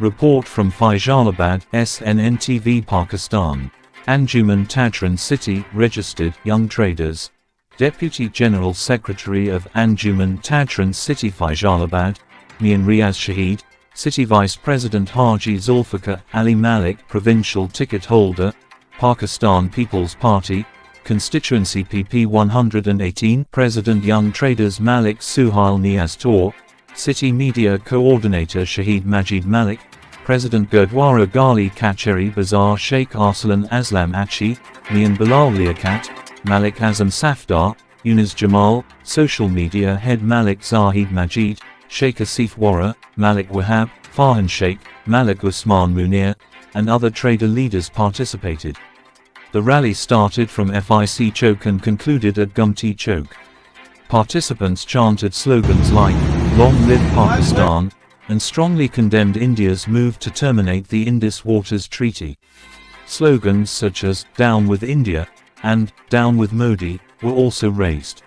Report from Faisalabad, SNN-TV, Pakistan. Anjuman Taj City registered young traders. Deputy General Secretary of Anjuman Taj City Faisalabad, Mian Riaz Shahid, City Vice President Haji Zulfikar Ali Malik, Provincial Ticket Holder, Pakistan People's Party, Constituency PP 118, President Young Traders Malik Suhail Niaz Tor, City Media Coordinator Shahid Majid Malik, President Gurdwara Gali Kacheri Bazaar Sheikh Arsalan Aslam Achi, Mian Bilal Liaquat, Malik Azam Safdar, Yunus Jamal, Social Media Head Malik Zahid Majid, Sheikh Asif Wara, Malik Wahab, Farhan Sheikh, Malik Usman Munir, and other trader leaders participated. The rally started from FIC Chowk and concluded at Gumti Chowk. Participants chanted slogans like, "Long live Pakistan," and strongly condemned India's move to terminate the Indus Waters Treaty. Slogans such as, "Down with India," and "Down with Modi," were also raised.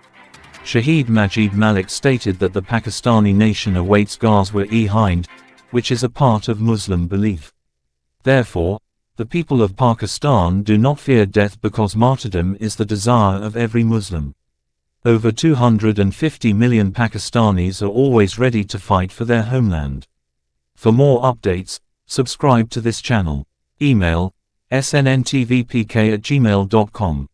Shahid Majid Malik stated that the Pakistani nation awaits Ghazwa-e-Hind, which is a part of Muslim belief. Therefore, the people of Pakistan do not fear death because martyrdom is the desire of every Muslim. Over 250 million Pakistanis are always ready to fight for their homeland. For more updates, subscribe to this channel. Email snntvpk@gmail.com.